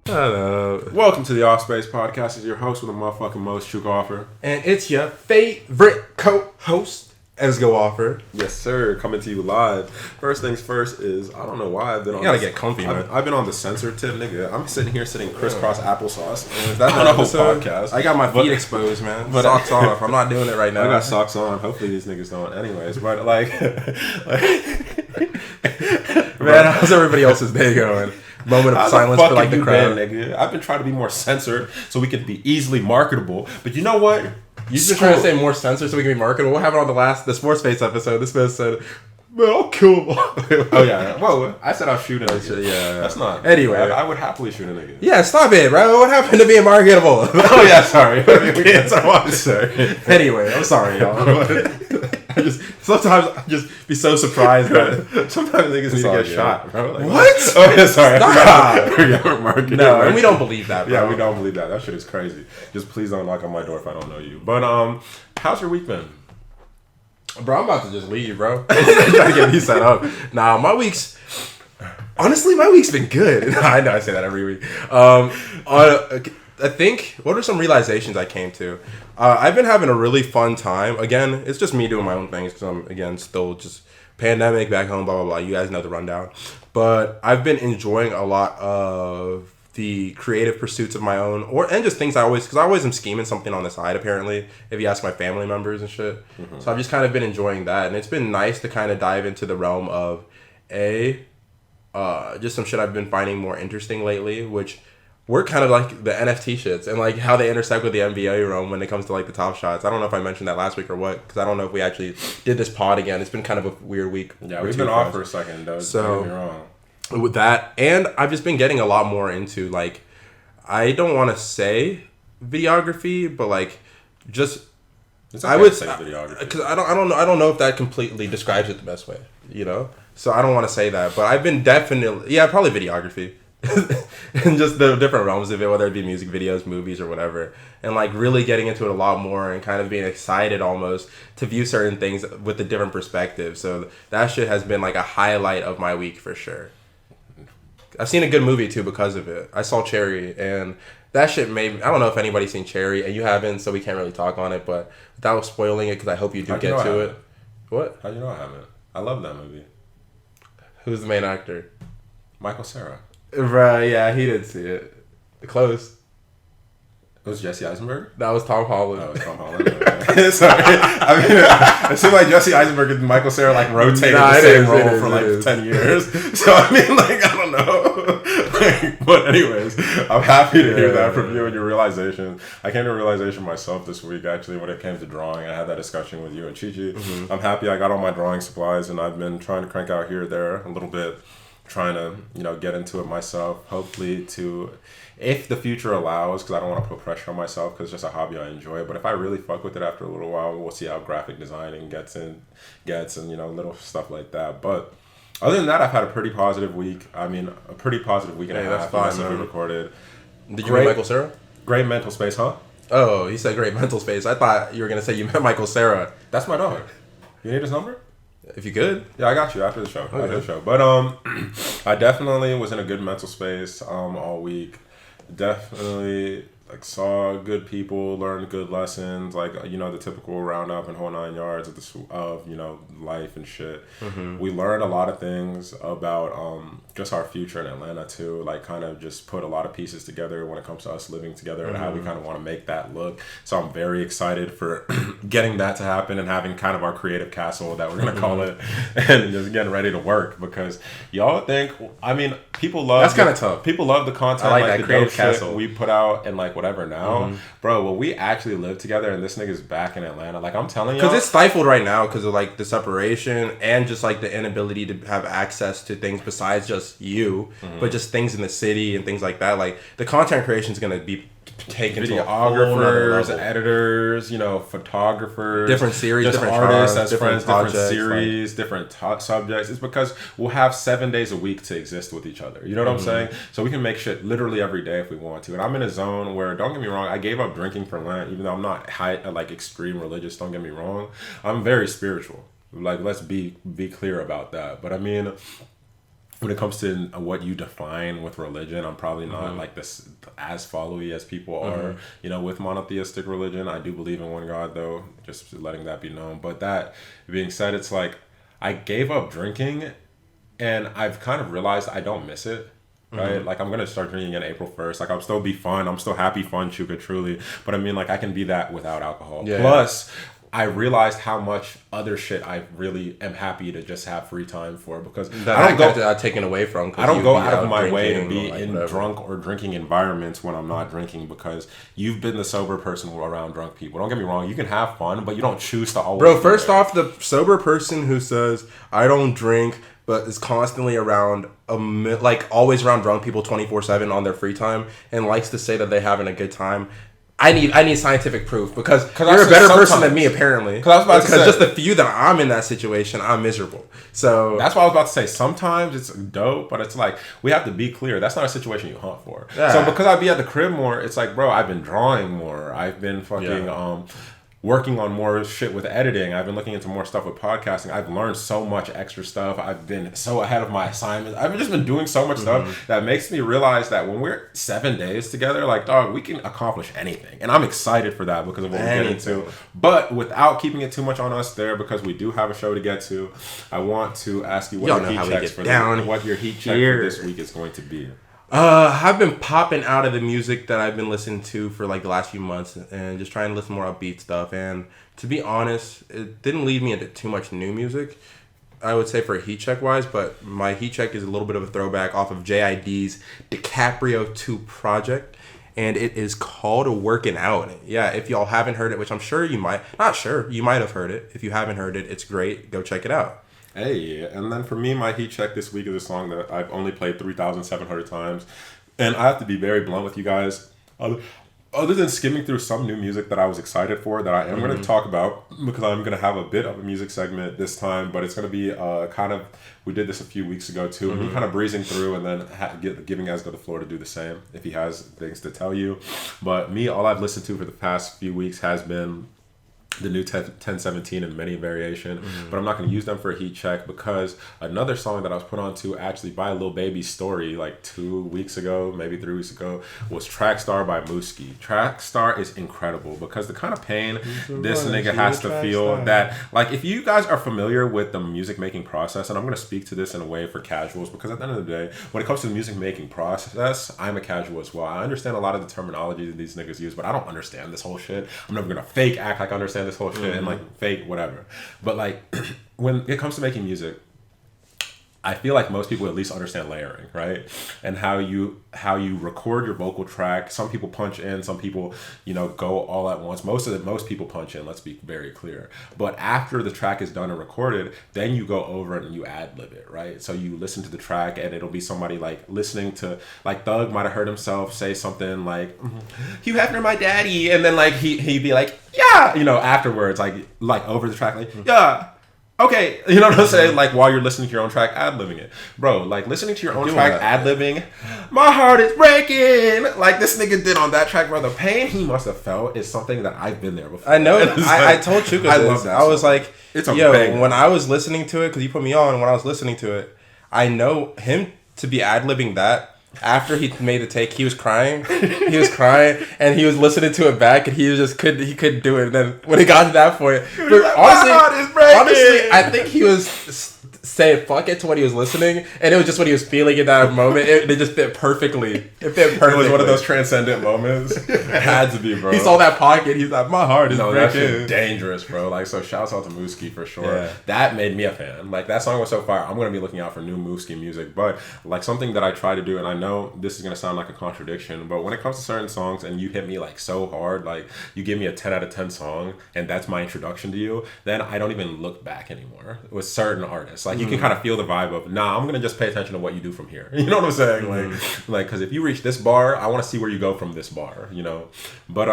Hello. Welcome to the Offspace podcast. It's your host with the motherfucking most true offer. And it's your favorite co-host, Esgo Offer. Yes, sir. Coming to you live. First things first is, I don't know why I've been on. You gotta get comfy, man. I've been on the censor tip, nigga. I'm sitting crisscross applesauce. And that's not a whole podcast. I got my feet exposed, man. But socks off. I'm not doing it right now. I got socks on. Hopefully these niggas don't. Anyways, but like man, how's everybody else's day going? Moment of silence for like the crowd. Nigga? I've been trying to be more censored so we can be easily marketable. But you know what? You've been trying to say more censored so we can be marketable. What happened on the Sports Face episode? This man said, man, I'll kill him. Oh, yeah. Whoa, I said I'll shoot a nigga. Yeah. That's not. Anyway. I would happily shoot a nigga. Yeah, stop it, bro. What happened to being marketable? Oh, yeah, sorry. Sorry. Anyway, I'm sorry, y'all. Sometimes I just be so surprised that sometimes niggas need to get shot, bro. Like, what? Oh, yeah, sorry. Stop. No, and we don't believe that, bro. Yeah, we don't believe that. That shit is crazy. Just please don't knock on my door if I don't know you. But, how's your week been? Bro, I'm about to just leave, bro. Trying to get me set up. Nah, honestly, my week's been good. I know I say that every week. I think, what are some realizations I came to? I've been having a really fun time. Again, it's just me doing my own things because I'm, again, still just pandemic, back home, blah, blah, blah. You guys know the rundown. But I've been enjoying a lot of the creative pursuits of my own, and just things because I always am scheming something on the side, apparently, if you ask my family members and shit. Mm-hmm. So I've just kind of been enjoying that. And it's been nice to kind of dive into the realm of, just some shit I've been finding more interesting lately, which we're kind of like the NFT shits and like how they intersect with the NBA realm when it comes to like the top shots. I don't know if I mentioned that last week or what, because I don't know if we actually did this pod again. It's been kind of a weird week. Yeah, we've been off for a second, though. So, don't get me wrong. With that, and I've just been getting a lot more into like, I don't want to say videography, but like just I would say videography because I don't know if that completely describes it the best way, you know. So I don't want to say that, but I've been definitely probably videography. And just the different realms of it, whether it be music videos, movies, or whatever, and like really getting into it a lot more and kind of being excited almost to view certain things with a different perspective. So that shit has been like a highlight of my week for sure. I've seen a good movie too because of it. I saw Cherry, and that shit made I don't know if anybody's seen Cherry, and you haven't, so we can't really talk on it, but without spoiling it, because I hope you do get to it. What? How do you know I haven't? I love that movie. Who's the main actor? Michael Cera. Right, yeah, he did see it. Close. It was Jesse Eisenberg? That was Tom Holland. Oh, it was Tom Holland. Sorry. I mean, it seemed like Jesse Eisenberg and Michael Cera like rotated the same role for like 10 years. So, I mean, like, I don't know. But anyways, I'm happy to hear that from you and your realization. I came to a realization myself this week, actually, when it came to drawing. I had that discussion with you and Chi-Chi. Mm-hmm. I'm happy I got all my drawing supplies, and I've been trying to crank out here or there a little bit. Trying to, get into it myself, hopefully if the future allows, because I don't want to put pressure on myself because it's just a hobby I enjoy. But if I really fuck with it after a little while, we'll see how graphic designing gets and, little stuff like that. But other than that, I've had a pretty positive week. I mean, a pretty positive week and a half. That's fine, we recorded. Did you meet Michael Cera? Great mental space, huh? Oh, you said great mental space. I thought you were going to say you met Michael Cera. That's my dog. You need his number? If you could. Yeah, I got you after the show. Okay. After the show. But I definitely was in a good mental space all week. Definitely saw good people, learned good lessons, the typical roundup and whole 9 yards of life and shit. Mm-hmm. We learned a lot of things about just our future in Atlanta too, kind of just put a lot of pieces together when it comes to us living together and how we kind of want to make that look. So I'm very excited for getting that to happen and having kind of our creative castle that we're going to call it and just getting ready to work, because y'all think, I mean, people love that's kind of tough. People love the content, I like that the creative castle we put out and whatever now, bro. When we actually live together and this nigga's back in Atlanta, I'm telling you, because it's stifled right now because of the separation and just the inability to have access to things besides just you, but just things in the city and things like that. The content creation is gonna be taken to videographers, editors, photographers, different series, just different artists times, as friends, projects, different series, different subjects. It's because we'll have 7 days a week to exist with each other. You know what I'm saying? So we can make shit literally every day if we want to. And I'm in a zone where, don't get me wrong, I gave up drinking for Lent, even though I'm not extreme religious. Don't get me wrong, I'm very spiritual. Let's be clear about that. But I mean, when it comes to what you define with religion, I'm probably not like this as followy as people are, you know, with monotheistic religion. I do believe in one God though, just letting that be known. But that being said, it's like I gave up drinking and I've kind of realized I don't miss it. Right? Like I'm going to start drinking again April 1st. Like I'll still be fun. I'm still happy, fun, chuka, truly. But I mean, like I can be that without alcohol. Yeah. Plus, I realized how much other shit I really am happy to just have free time for, because that I don't go taken away from. I don't go out of my way to be in drunk or drinking environments when I'm not drinking, because you've been the sober person around drunk people. Don't get me wrong, you can have fun, but you don't choose to always. Bro, first off, the sober person who says I don't drink but is constantly around like always around drunk people 24/7 on their free time and likes to say that they're having a good time. I need scientific proof, because you're a better person than me, apparently. Because just the few that I'm in that situation, I'm miserable. So that's what I was about to say. Sometimes it's dope, but it's like we have to be clear. That's not a situation you hunt for. Yeah. So because I be at the crib more, it's like, bro, I've been drawing more. I've been fucking working on more shit with editing. I've been looking into more stuff with podcasting. I've learned so much extra stuff. I've been so ahead of my assignments. I've just been doing so much stuff that makes me realize that when we're 7 days together, like, dog, we can accomplish anything. And I'm excited for that because of what we're getting to. But without keeping it too much on us there, because we do have a show to get to, I want to ask you what your heat check for this week is going to be. I've been popping out of the music that I've been listening to for like the last few months and just trying to listen more upbeat stuff. And to be honest, it didn't lead me into too much new music, I would say, for heat check wise, but my heat check is a little bit of a throwback off of JID's DiCaprio 2 project. And it is called Working Out. Yeah, if y'all haven't heard it, which I'm sure you might, not sure, you might have heard it. If you haven't heard it, it's great. Go check it out. Hey, and then for me, my heat check this week is a song that I've only played 3,700 times. And I have to be very blunt with you guys. Other than skimming through some new music that I was excited for, that I am going to talk about, because I'm going to have a bit of a music segment this time, but it's going to be kind of, we did this a few weeks ago too, and me kind of breezing through and then giving Esgo the floor to do the same if he has things to tell you. But me, all I've listened to for the past few weeks has been the new 1017 in many variation, but I'm not going to use them for a heat check, because another song that I was put on to actually by Lil Baby's Story like 2 weeks ago, maybe 3 weeks ago, was Trackstar by Mooski. Trackstar is incredible, because the kind of pain this nigga has to feel, that, like, if you guys are familiar with the music making process, and I'm going to speak to this in a way for casuals, because at the end of the day, when it comes to the music making process, I'm a casual as well. I understand a lot of the terminology that these niggas use, but I don't understand this whole shit. I'm never going to fake act like I understand this whole shit and like fake whatever. But like when it comes to making music, I feel like most people at least understand layering, right? And how you record your vocal track. Some people punch in, some people, you know, go all at once. Most people punch in, let's be very clear. But after the track is done and recorded, then you go over it and you ad-lib it, right? So you listen to the track and it'll be somebody like listening to, like Thug might have heard himself say something like, Hugh Hefner, my daddy. And then like he'd be like, yeah, you know, afterwards, like over the track, like, yeah. Okay, you know what I'm saying? Like, while you're listening to your own track, ad-libbing it. Bro, like, listening to your own track, ad-libbing, my heart is breaking, like this nigga did on that track, bro. The pain he must have felt is something that I've been there before. I know. I told Chuka this. I love that. I was like, when I was listening to it, because you put me on, when I was listening to it, I know him to be ad-libbing that. After he made the take, he was crying. And he was listening to it back, and he couldn't do it. And then when he got to that point, honestly, I think he was saying fuck it to what he was listening, and it was just what he was feeling in that moment. It just fit perfectly. It was one of those transcendent moments. It had to be, bro. He saw that pocket. He's like, my heart is breaking. That shit dangerous, bro. Like, so shouts out to Mooski for sure. Yeah. That made me a fan. Like, that song was so fire. I'm gonna be looking out for new Mooski music. But like, something that I try to do, and I know this is gonna sound like a contradiction, but when it comes to certain songs and you hit me like so hard, like you give me a 10 out of 10 song and that's my introduction to you, then I don't even look back anymore with certain artists. Like, you can kind of feel the vibe of, nah, I'm gonna just pay attention to what you do from here. You know what I'm saying? Like, because if you reach this bar, I want to see where you go from this bar. You know, but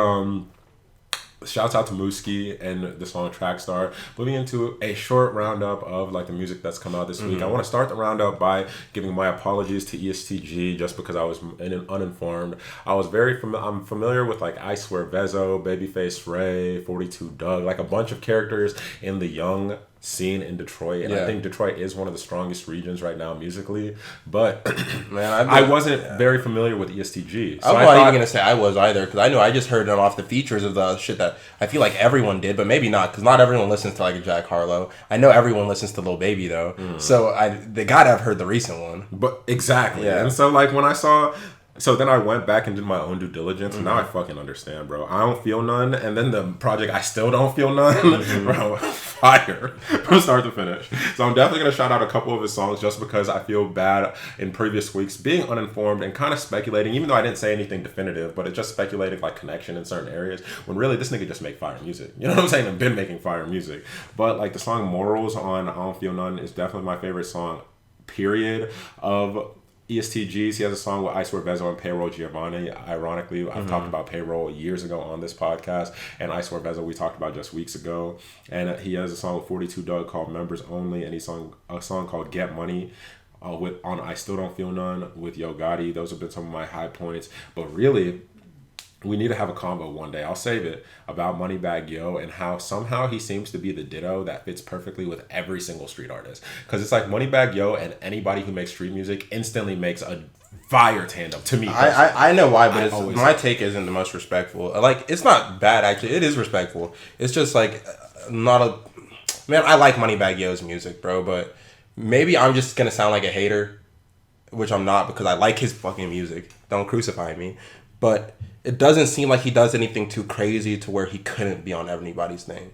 shouts out to Mooski and the song Trackstar. Moving into a short roundup of like the music that's come out this week. I want to start the roundup by giving my apologies to ESTG, just because I was uninformed. I'm familiar with like I Swear Vezo, Babyface Ray, 42 Doug, like a bunch of characters in the young scene in Detroit, and I think Detroit is one of the strongest regions right now musically. But man, I wasn't very familiar with ESTG. So I'm not even gonna say I was either, because I know I just heard them off the features of the shit that I feel like everyone did, but maybe not, because not everyone listens to like a Jack Harlow. I know everyone listens to Lil Baby though, so they gotta have heard the recent one. But exactly, and so like when I saw. So then I went back and did my own due diligence, and now I fucking understand, bro. I Don't Feel None, and then the project I Still Don't Feel None, bro, fire from start to finish. So I'm definitely going to shout out a couple of his songs just because I feel bad in previous weeks being uninformed and kind of speculating, even though I didn't say anything definitive, but it's just speculating like connection in certain areas, when really this nigga just make fire music. You know what I'm saying? I've been making fire music. But like the song Morals on I Don't Feel None is definitely my favorite song, period, of ESTGs. He has a song with I Swear Vezzo and Payroll Giovanni. Ironically, I've talked about Payroll years ago on this podcast, and I Swear Vezzo we talked about just weeks ago. And he has a song with 42 Doug called Members Only, and he sung a song called Get Money on I Still Don't Feel None with Yo Gotti. Those have been some of my high points. But really, we need to have a combo one day. I'll save it, about Moneybagg Yo and how somehow he seems to be the ditto that fits perfectly with every single street artist. Because it's like Moneybagg Yo and anybody who makes street music instantly makes a fire tandem to me. I know why, but my take isn't the most respectful. Like, it's not bad, actually. It is respectful. It's just like not a... Man, I like Moneybagg Yo's music, bro, but maybe I'm just going to sound like a hater, which I'm not, because I like his fucking music. Don't crucify me. But it doesn't seem like he does anything too crazy to where he couldn't be on anybody's thing.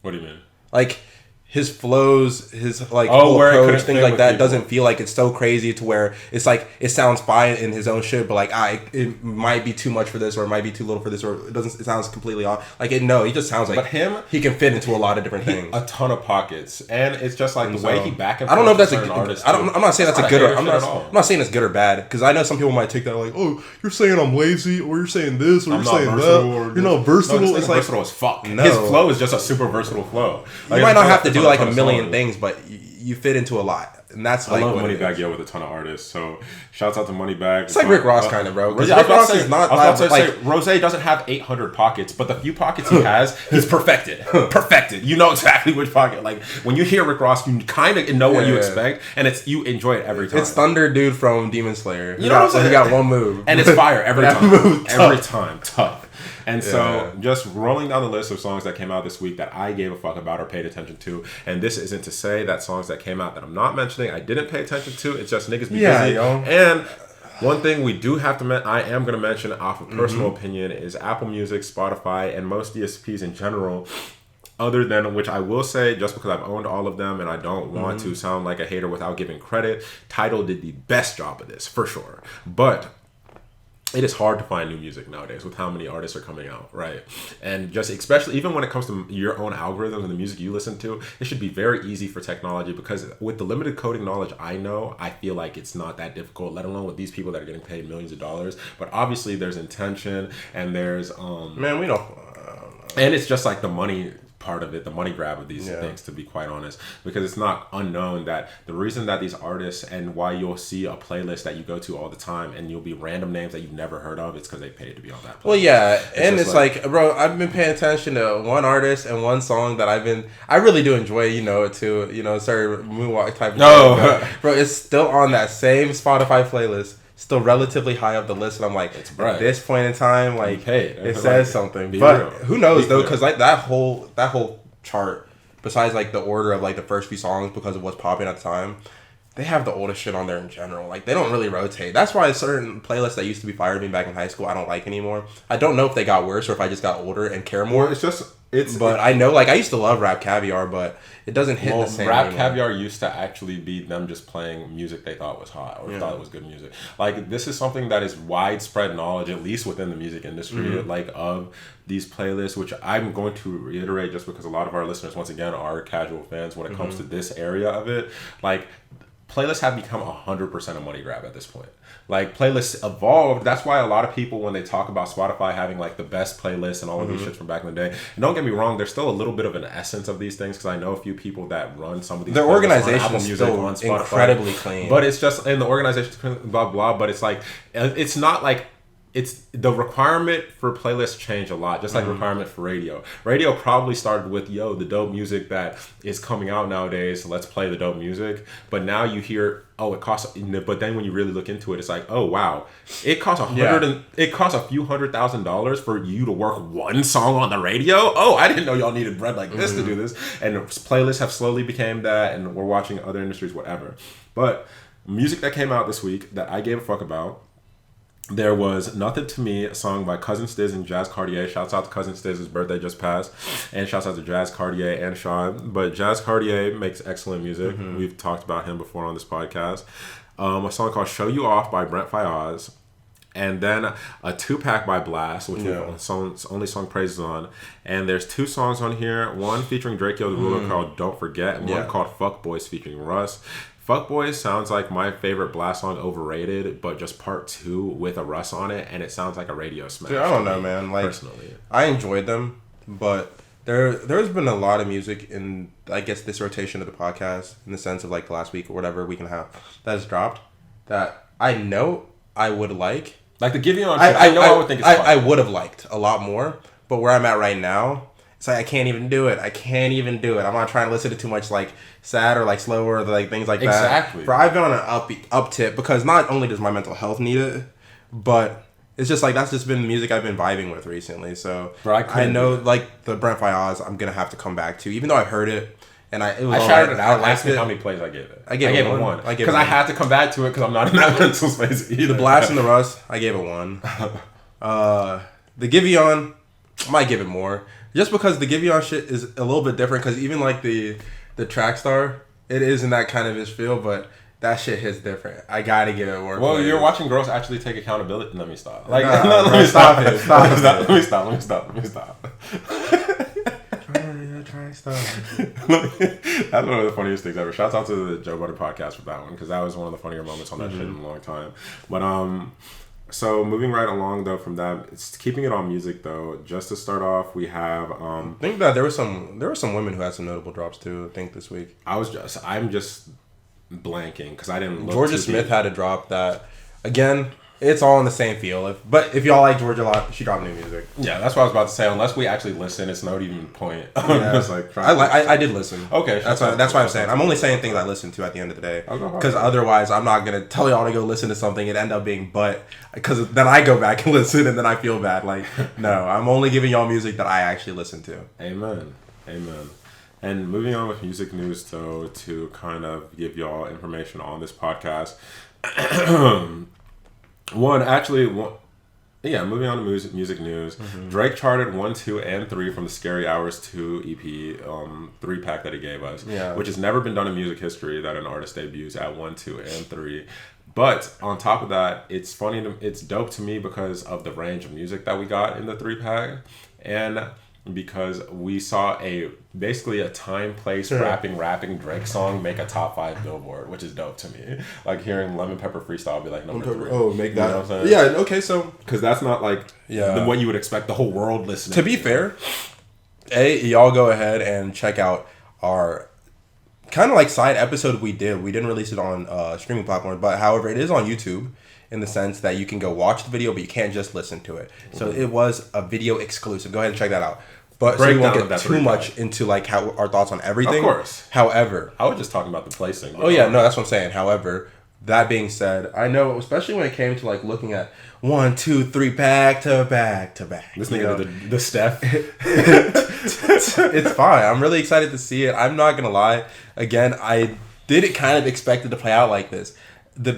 What do you mean? Like, his flows, his like approach, things like that doesn't feel like it's so crazy to where it's like it sounds fine in his own shit, but like it might be too much for this, or it might be too little for this, or it sounds completely off. Like he just sounds like he can fit into a lot of different things. A ton of pockets, and it's just like the way he back and forth. I don't know if that's an artist. I'm not saying that's a good or I'm not saying it's good or bad, because I know some people might take that like, oh, you're saying I'm lazy, or you're saying this, or you're saying that, you're not versatile. No, it's like versatile as fuck. No. His flow is just a super versatile flow. Like, you might not have to do like a million things, but you fit into a lot, and that's like I love Moneybagg Yo with a ton of artists. So shouts out to Moneybagg. It's like Rick Ross kind of, bro. Rick Ross is not like Rose doesn't have 800 pockets, but the few pockets he has, he's perfected. You know exactly which pocket. Like when you hear Rick Ross, you kind of know what you expect, and you enjoy it every time. It's Thunder Dude from Demon Slayer. You know what I'm saying? He got one move, and it's fire every time. Every time, tough. And so, just rolling down the list of songs that came out this week that I gave a fuck about or paid attention to. And this isn't to say that songs that came out that I'm not mentioning, I didn't pay attention to. It's just niggas be busy. Yo. And one thing we do have to I am going to mention off of personal opinion is Apple Music, Spotify, and most DSPs in general. Other than which I will say, just because I've owned all of them and I don't want to sound like a hater without giving credit, Tidal did the best job of this, for sure. But it is hard to find new music nowadays with how many artists are coming out, right? And just especially even when it comes to your own algorithms and the music you listen to, it should be very easy for technology, because with the limited coding knowledge I know, I feel like it's not that difficult, let alone with these people that are getting paid millions of dollars. But obviously there's intention and there's man, we don't and it's just like the money part of it, the money grab of these things, to be quite honest, because it's not unknown that the reason that these artists and why you'll see a playlist that you go to all the time and you'll be random names that you've never heard of, it's because they paid to be on that playlist. Well, yeah, it's like, bro, I've been paying attention to one artist and one song that I really do enjoy, sorry, moonwalk type of thing, bro, it's still on that same Spotify playlist, still relatively high up the list, and I'm like, at this point in time, like, hey, it says something. But real. Who knows though? Because like that whole chart, besides like the order of like the first few songs because of what's popping at the time, they have the oldest shit on there in general. Like they don't really rotate. That's why certain playlists that used to be fire to me back in high school, I don't like anymore. I don't know if they got worse or if I just got older and care more. But I know, like, I used to love Rap Caviar, but it doesn't hit the same. Rap Caviar used to actually be them just playing music they thought was hot or thought it was good music. Like, this is something that is widespread knowledge, at least within the music industry, like, of these playlists, which I'm going to reiterate just because a lot of our listeners, once again, are casual fans when it comes to this area of it. Like, playlists have become 100% a money grab at this point. Like, playlists evolved. That's why a lot of people, when they talk about Spotify having like the best playlists and all of these shits from back in the day, and don't get me wrong, there's still a little bit of an essence of these things, because I know a few people that run some of these. Their organization is still on Spotify, incredibly clean. But it's just, and the organization blah blah. But it's like, it's not like it's the requirement for playlists change a lot, just like requirement for radio. Radio probably started with, the dope music that is coming out nowadays, so let's play the dope music. But now you hear, it costs, but then when you really look into it, it's like, oh wow, it costs it costs a few $100,000 for you to work one song on the radio. Oh, I didn't know y'all needed bread like this to do this. And playlists have slowly became that, and we're watching other industries, whatever. But music that came out this week that I gave a fuck about. There was Nothing to Me, a song by Cousin Stiz and Jazz Cartier. Shouts out to Cousin Stiz, his birthday just passed. And shouts out to Jazz Cartier and Sean. But Jazz Cartier makes excellent music. We've talked about him before on this podcast. A song called Show You Off by Brent Faiyaz. And then a 2-pack by Blast, which we've only sung praises on. And there's 2 songs on here. One featuring Drake Yo the Ruler called Don't Forget. And one called Fuck Boys featuring Russ. Fuck Boys sounds like my favorite Blast song, Overrated, but just part 2 with a Russ on it, and it sounds like a radio smash. Dude, I don't know, man. Like, personally, I enjoyed them, but there's been a lot of music in, I guess, this rotation of the podcast, in the sense of like the last week or whatever we can have, that has dropped, that I know I would like. Like the Give You On shit, I would think it's fun. I would have liked a lot more, but where I'm at right now, it's like I can't even do it. I'm not trying to listen to too much like sad or like slower or like things like that. Exactly. But I've been on an uptick because not only does my mental health need it, but it's just like that's just been music I've been vibing with recently. So I know like the Brent Faiyaz I'm gonna have to come back to, even though I've heard it and I shouted it out. Ask me how many plays I gave it. I gave it 1 because I had to come back to it because I'm not in that mental space either. The Blast and the Russ, I gave it 1. The Give You On, I might give it more. Just because the Give You On shit is a little bit different, because even like the trackstar, it is in that kind of his feel, but that shit hits different. I gotta give it more. Well, you're watching girls actually take accountability. Let me stop. Like, let me stop it. Let me stop. That's one of the funniest things ever. Shouts out to the Joe Budden podcast for that one, because that was one of the funnier moments on that shit in a long time. But so moving right along though from that, it's keeping it on music though. Just to start off, we have I think that there were some women who had some notable drops too. I think this week. I'm just blanking because I didn't look. Georgia Smith had a drop that, again, it's all in the same feel. But if y'all like Georgia a lot, she dropped new music. Yeah, that's what I was about to say. Unless we actually listen, it's not even point. Yeah. Just like I did listen. Okay, that's why I'm saying. I'm only saying things I listen to at the end of the day. Because otherwise, I'm not gonna tell y'all to go listen to something and end up being because then I go back and listen and then I feel bad. Like, no, I'm only giving y'all music that I actually listen to. Amen. And moving on with music news though, to kind of give y'all information on this podcast. Moving on to music news. Drake charted 1, 2, and 3 from the Scary Hours 2 EP 3-pack that he gave us, which has never been done in music history, that an artist debuts at 1, 2, and 3. But on top of that, it's dope to me because of the range of music that we got in the 3-pack, and because we saw basically a time, place, rapping Drake song make a top 5 Billboard, which is dope to me. Like hearing Lemon Pepper Freestyle be like number 3. Oh, make that. You know what I'm saying? Yeah, okay, so. Because that's not like what you would expect the whole world listening to. Be fair, y'all go ahead and check out our kind of like side episode we did. We didn't release it on streaming platforms, but however, it is on YouTube. In the sense that you can go watch the video, but you can't just listen to it. So it was a video exclusive. Go ahead and check that out. But so we won't get too much into like how our thoughts on everything. Of course. However, I was just talking about the placing. Oh yeah, no, that's what I'm saying. However, that being said, I know, especially when it came to like looking at 1, 2, 3 back to back. This nigga did the Steph. It's fine. I'm really excited to see it. I'm not gonna lie. Again, I didn't kind of expect it to play out like this. The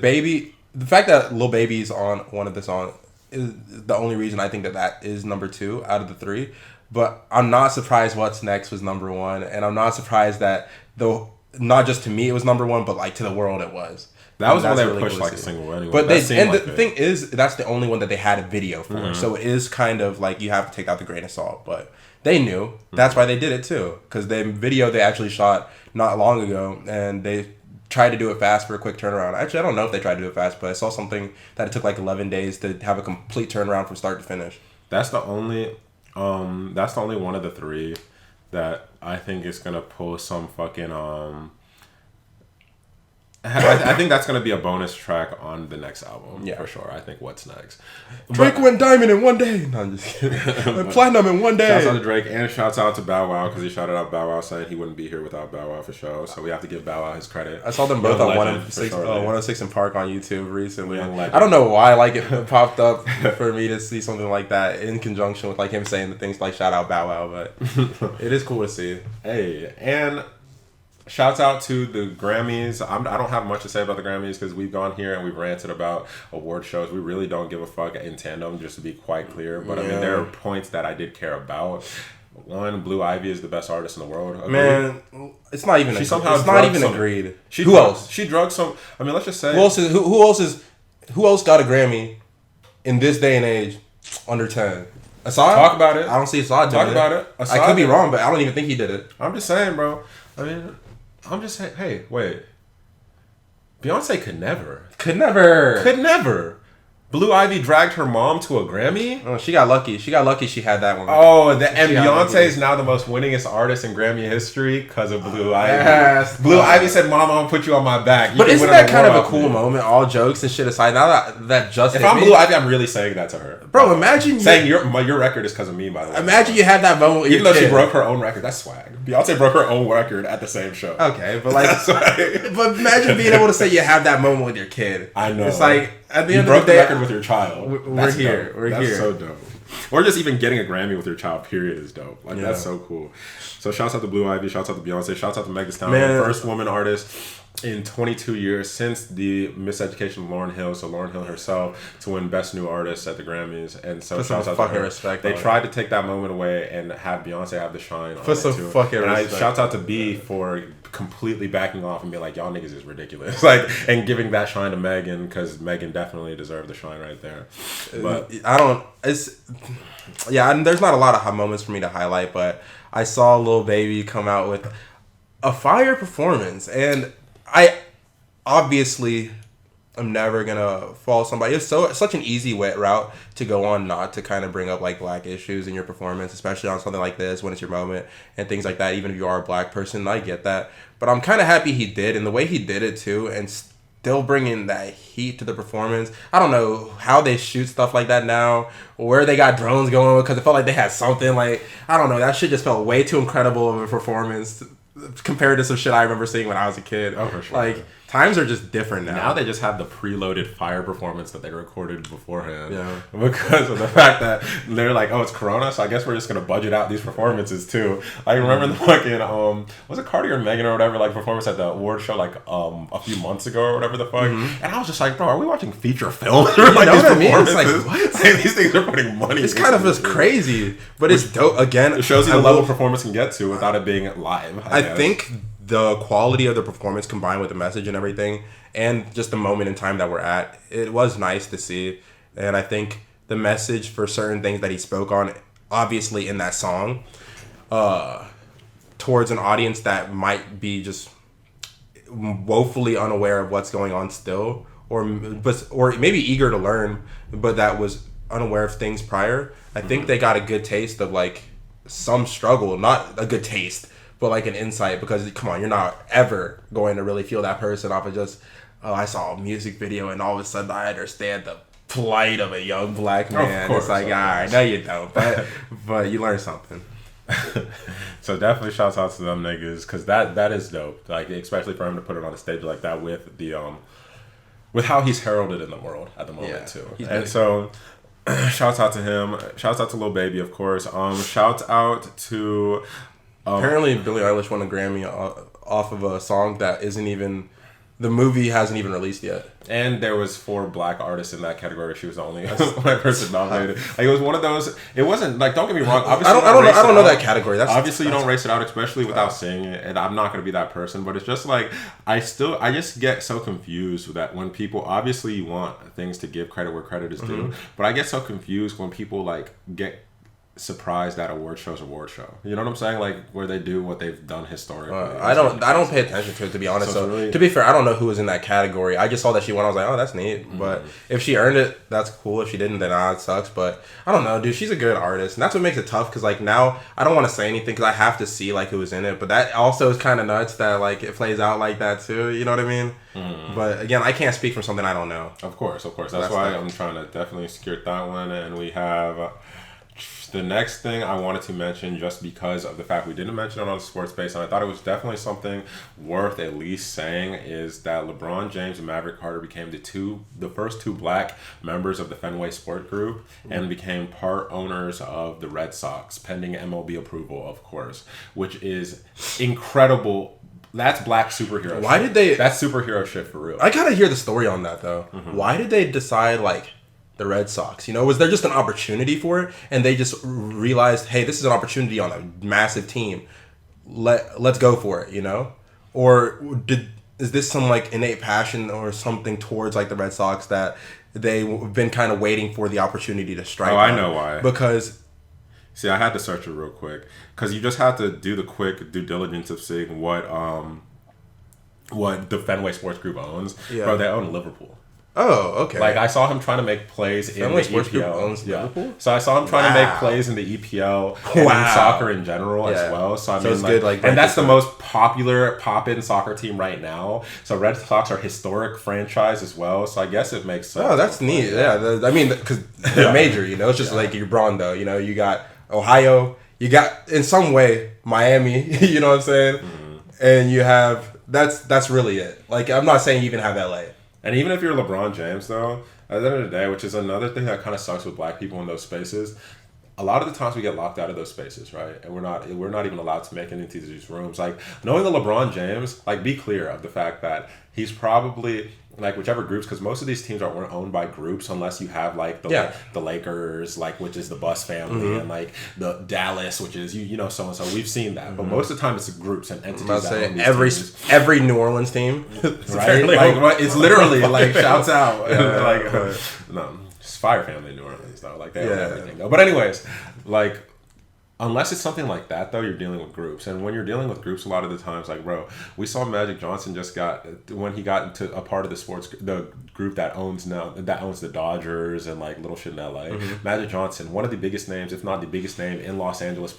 fact that Lil Baby's on one of the songs is the only reason I think that is number 2 out of the 3. But I'm not surprised What's Next was number 1. And I'm not surprised that, though, not just to me it was number 1, but like to the world it was. That was when they really pushed like a single anyway. But the thing is, that's the only one that they had a video for. So it is kind of like you have to take out the grain of salt. But they knew. That's why they did it too. Because the video they actually shot not long ago, and they tried to do it fast for a quick turnaround. Actually, I don't know if they tried to do it fast, but I saw something that it took like 11 days to have a complete turnaround from start to finish. That's the only one of the 3 that I think is gonna pull some fucking I think that's going to be a bonus track on the next album, for sure. I think What's Next. Drake went diamond in one day. No, I'm just kidding. Went platinum in one day. Shouts out to Drake and shouts out to Bow Wow because he shouted out Bow Wow saying he wouldn't be here without Bow Wow for show. So we have to give Bow Wow his credit. I saw them both on 106 in Park on YouTube recently. I don't know why it popped up for me to see something like that in conjunction with like him saying the things like shout out Bow Wow, but it is cool to see. Hey, and shouts out to the Grammys. I don't have much to say about the Grammys because we've gone here and we've ranted about award shows. We really don't give a fuck in tandem, just to be quite clear. But I mean, there are points that I did care about. One, Blue Ivy is the best artist in the world. Agreed. Man, it's not even. It's not even agreed. Who else? She drugged some. I mean, let's just say. Who else got a Grammy in this day and age under 10? Assad? Talk about it. I don't see Assad doing it. Talk about it. Assad I could be wrong, but I don't even think he did it. I'm just saying, bro. I mean, I'm just saying, hey, wait. Beyonce could never. Blue Ivy dragged her mom to a Grammy? Oh, she got lucky. She had that one. Oh, and Beyonce is now the most winningest artist in Grammy history because of Blue Ivy. Yes, Blue Ivy said, Mom, I'm going to put you on my back. But isn't that kind of a cool moment, all jokes and shit aside? Now that just If I'm Blue Ivy, I'm really saying that to her. Bro, imagine saying your record is because of me, by the way. Imagine you had that moment with even though she broke her own record. That's swag. Beyonce broke her own record at the same show. Okay, but like, but imagine being able to say you have that moment with your kid. I know. It's like at the end of the day, record with your child. We're here. That's so dope. Or just even getting a Grammy with your child, period, is dope. Like, that's so cool. So shouts out to Blue Ivy, shouts out to Beyonce, shouts out to Meg Thee Stallion, first woman artist in 22 years since the Miseducation of Lauryn Hill, so Lauryn Hill herself, to win Best New Artist at the Grammys. And so shouts out to her. Respect they tried to take that moment away and have Beyonce have the shine on it too. Fucking respect. Shouts out to B for completely backing off and being like, y'all niggas is ridiculous. Like, and giving that shine to Megan, because Megan definitely deserved the shine right there. But there's not a lot of high moments for me to highlight, but I saw Lil Baby come out with a fire performance, and I obviously am never gonna fault somebody. It's such an easy route to go on not to kind of bring up like black issues in your performance, especially on something like this when it's your moment and things like that. Even if you are a black person, I get that, but I'm kind of happy he did, and the way he did it too, and still bringing that heat to the performance. I don't know how they shoot stuff like that now, or where they got drones going, because it felt like they had something like, I don't know, that shit just felt way too incredible of a performance compared to some shit I remember seeing when I was a kid. Oh, for sure. Like, times are just different now. Now they just have the preloaded fire performance that they recorded beforehand. Yeah. Because of the fact that they're like, oh, it's Corona, so I guess we're just going to budget out these performances too. I remember the fucking, was it Cardi or Megan or whatever, like performance at the award show like a few months ago or whatever the fuck. Mm-hmm. And I was just like, bro, are we watching feature film? Like, you know what I mean? It's like, what? Like, these things are putting money. It's kind of just crazy, but it's dope. Again, it shows you the level performance can get to without it being live. I think the quality of the performance combined with the message and everything, and just the moment in time that we're at, it was nice to see. And I think the message for certain things that he spoke on, obviously in that song, towards an audience that might be just woefully unaware of what's going on still, or maybe eager to learn, but that was unaware of things prior. I think they got a good taste of like some struggle, not a good taste, but like an insight, because come on, you're not ever going to really feel that person off of just, oh, I saw a music video and all of a sudden I understand the plight of a young black man. Of course, it's like, all right, no you don't, but you learn something. So definitely shouts out to them niggas, because that is dope, like especially for him to put it on a stage like that with the with how he's heralded in the world at the moment too. And so shouts out to him, shouts out to Lil Baby, of course. Shouts out to apparently Billie Eilish won a Grammy off of a song that isn't even, the movie hasn't even released yet. And there was 4 black artists in that category. She was the only black person nominated. Like, it was one of those. It wasn't like, don't get me wrong. Obviously, I don't know that category. Obviously, you don't race it out, especially without seeing it. And I'm not going to be that person. But it's just like, I just get so confused with that when people, obviously you want things to give credit where credit is due. But I get so confused when people like get surprised that award show's award show. You know what I'm saying? Like where they do what they've done historically. I don't pay attention to it, to be honest. So really, to be fair, I don't know who was in that category. I just saw that she won. I was like, oh, that's neat. Mm-hmm. But if she earned it, that's cool. If she didn't, then it sucks. But I don't know, dude. She's a good artist, and that's what makes it tough. Because like now, I don't want to say anything because I have to see like who was in it. But that also is kind of nuts that like it plays out like that too. You know what I mean? Mm-hmm. But again, I can't speak from something I don't know. Of course. That's why I'm trying to definitely secure that one, and we have. The next thing I wanted to mention, just because of the fact we didn't mention it on Sports Space, and I thought it was definitely something worth at least saying, is that LeBron James and Maverick Carter became the first two black members of the Fenway Sport Group, and became part owners of the Red Sox, pending MLB approval, of course, which is incredible. That's black superhero. Why did they? That's superhero shit for real. I gotta hear the story on that though. Mm-hmm. Why did they decide like the Red Sox? You know, was there just an opportunity for it, and they just realized, hey, this is an opportunity on a massive team. Let's go for it. You know, or is this some like innate passion or something towards like the Red Sox that they've been kind of waiting for the opportunity to strike? Oh, I know why. Because. See, I had to search it real quick because you just have to do the quick due diligence of seeing what the Fenway Sports Group owns. Yeah. Bro, they own Liverpool. Oh, okay. Like I saw him trying to make plays in the Sports Group EPL. Owns Liverpool? So I saw him trying to make plays in the EPL and in soccer in general as well. So I mean, it's good. Like, and that's the most popular pop-in soccer team right now. So Red Sox are a historic franchise as well. So I guess it makes sense. Oh, that's neat. Yeah, I mean, because they're major. You know, it's just like your Rondo. You know, you got Ohio. You got in some way Miami. You know what I'm saying? Mm-hmm. And you have that's really it. Like I'm not saying you even have LA. And even if you're LeBron James, though, at the end of the day, which is another thing that kind of sucks with black people in those spaces, a lot of the times we get locked out of those spaces, right? And we're not even allowed to make it into these rooms. Like, knowing that LeBron James, like, be clear of the fact that he's probably, like, whichever groups, because most of these teams aren't owned by groups unless you have, like, the Lakers, like, which is the Bus family, mm-hmm. and, like, the Dallas, which is, you know, so-and-so. We've seen that. Mm-hmm. But most of the time, it's groups and entities that own these teams. Every New Orleans team. Right? Like, it's literally, like, shouts out. No, it's Fire Family in New Orleans, though. Like, they own everything, though. But anyways, like, unless it's something like that, though, you're dealing with groups. And when you're dealing with groups, a lot of the times, like, bro, we saw Magic Johnson when he got into a part of the group that owns the Dodgers and, like, little shit in LA. Mm-hmm. Magic Johnson, one of the biggest names, if not the biggest name in Los Angeles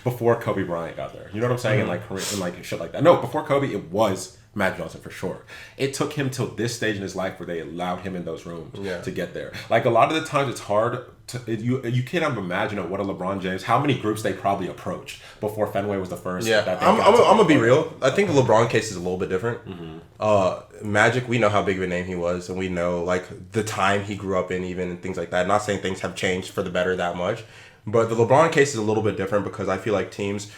before Kobe Bryant got there. You know what I'm saying? Mm-hmm. And like shit like that. No, before Kobe, it was Magic Johnson for sure. It took him till this stage in his life where they allowed him in those rooms to get there. Like, a lot of the times it's hard you can't imagine what a LeBron James, how many groups they probably approached before Fenway was the first. Yeah, I'm gonna be real. I think the LeBron case is a little bit different. Mm-hmm. Magic, we know how big of a name he was, and we know like the time he grew up in, even and things like that. I'm not saying things have changed for the better that much, but the LeBron case is a little bit different because I feel like teams,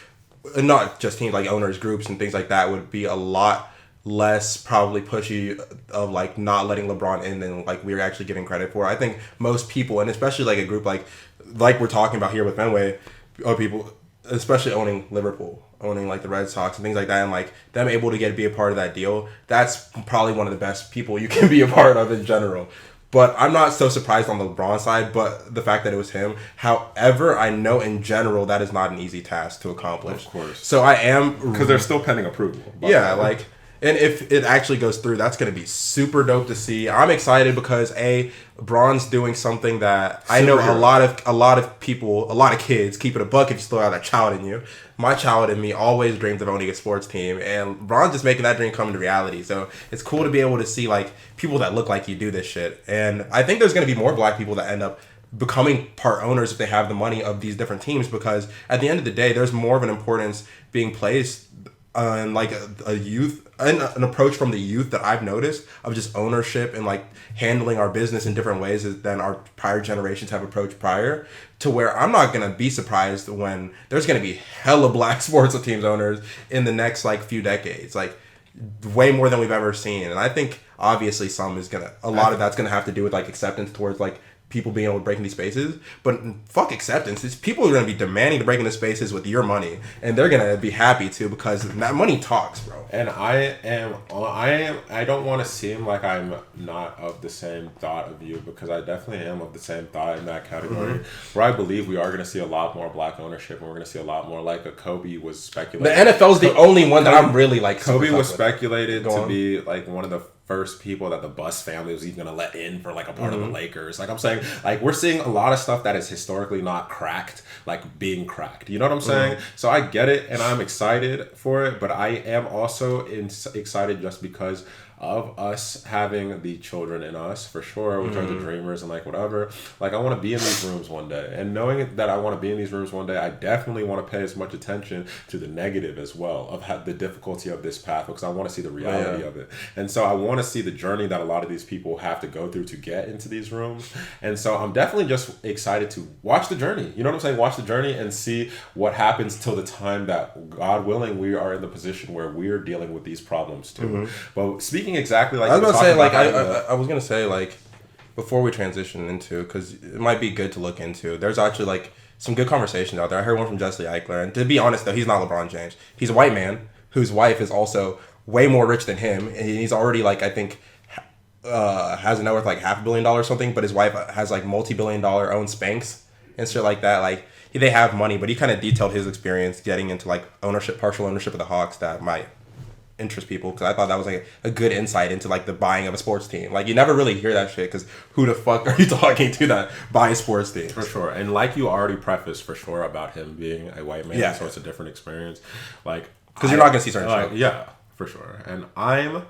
not just teams, like owners, groups, and things like that would be a lot less probably pushy of like not letting LeBron in than like we're actually giving credit for. I think most people, and especially like a group like we're talking about here with Fenway, people especially owning Liverpool, owning like the Red Sox and things like that, and like them able to be a part of that deal, that's probably one of the best people you can be a part of in general. But I'm not so surprised on the LeBron side, but the fact that it was him. However, I know in general that is not an easy task to accomplish. Of course. So I am, because they're still pending approval. Yeah, like. And if it actually goes through, that's going to be super dope to see. I'm excited because Braun's doing something that I know a lot of people, a lot of kids, keep it a buck if you still have that child in you. My child in me always dreams of owning a sports team, and Braun's just making that dream come to reality. So it's cool to be able to see like people that look like you do this shit. And I think there's going to be more black people that end up becoming part owners if they have the money of these different teams, because at the end of the day, there's more of an importance being placed on like a youth, an approach from the youth that I've noticed of just ownership and like handling our business in different ways than our prior generations have approached prior, to where I'm not going to be surprised when there's going to be hella black sports teams owners in the next like few decades, like way more than we've ever seen. And I think obviously a lot of that's going to have to do with like acceptance towards like people being able to break into these spaces, but fuck acceptance. It's people are going to be demanding to break into spaces with your money, and they're going to be happy to, because that money talks, bro. And I don't want to seem like I'm not of the same thought of you, because I definitely am of the same thought in that category, where I believe we are going to see a lot more black ownership, and we're going to see a lot more, like a Kobe was speculated. The NFL's the only one that I'm really like. Kobe was speculated to be like one of the first people that the Bus family was even going to let in for like a part of the Lakers. Like I'm saying, like we're seeing a lot of stuff that is historically not cracked, like being cracked. You know what I'm saying? So I get it, and I'm excited for it, but I am also excited just because of us having the children in us, for sure, which are the dreamers and like whatever. Like I want to be in these rooms one day, and knowing that I want to be in these rooms one day, I definitely want to pay as much attention to the negative as well of the difficulty of this path, because I want to see the reality of it. And so I want to see the journey that a lot of these people have to go through to get into these rooms. And so I'm definitely just excited to watch the journey. You know what I'm saying? Watch the journey and see what happens till the time that, God willing, we are in the position where we're dealing with these problems too. But speaking exactly like I was gonna say, like I was gonna say, like, before we transition into, because it might be good to look into, there's actually like some good conversations out there. I heard one from Jesse Eichler, and to be honest though, he's not LeBron James. He's a white man whose wife is also way more rich than him, and he's already like, I think has a net worth like $500 million or something, but his wife has like multi-billion-dollar owned Spanx and shit like that. Like they have money, but he kind of detailed his experience getting into like partial ownership of the Hawks that might interest people, because I thought that was like a good insight into like the buying of a sports team. Like you never really hear that shit, because who the fuck are you talking to that buy a sports team? For sure. And like you already prefaced for sure about him being a white man, so it's a different experience. Like because you're not gonna see certain shit. Yeah, for sure. And I'm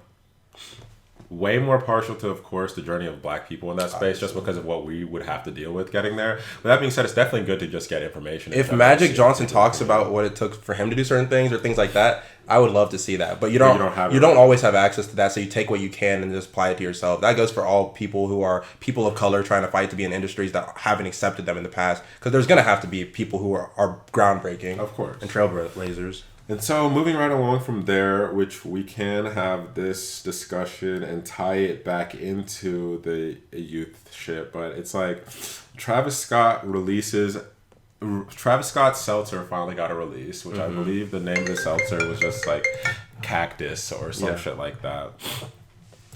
way more partial to, of course, the journey of black people in that space, just because of what we would have to deal with getting there. But that being said, it's definitely good to just get information. If Magic Johnson talks about what it took for him to do certain things or things like that, I would love to see that. But you don't always have access to that, so you take what you can and just apply it to yourself. That goes for all people who are people of color trying to fight to be in industries that haven't accepted them in the past, because there's going to have to be people who are groundbreaking, of course, and trailblazers. And so moving right along from there, which we can have this discussion and tie it back into the youth shit, but it's like Travis Scott's seltzer finally got a release, which I believe the name of the seltzer was just like Cactus or some shit like that.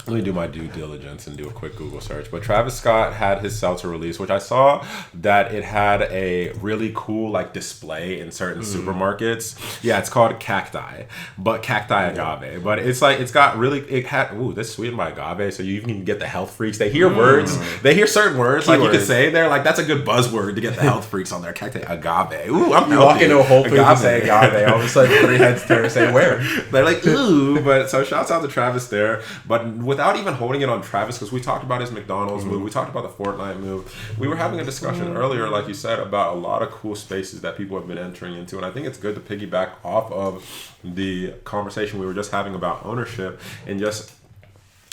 Let me do my due diligence and do a quick Google search. But Travis Scott had his seltzer release, which I saw that it had a really cool like display in certain supermarkets. Yeah, it's called Cacti, but Cacti Agave. But it's like, this sweetened by agave, so you even can get the health freaks. They hear words. They hear certain words. Keywords. Like you could say they're like, that's a good buzzword to get the health freaks on there. Cacti Agave. Ooh, I'm walk into a Whole Foods and say agave. All of a sudden, 3 heads turn and say where. They're like, ooh. But so shouts out to Travis there. But without even holding it on Travis, because we talked about his McDonald's move, we talked about the Fortnite move. We were having a discussion earlier, like you said, about a lot of cool spaces that people have been entering into, and I think it's good to piggyback off of the conversation we were just having about ownership and just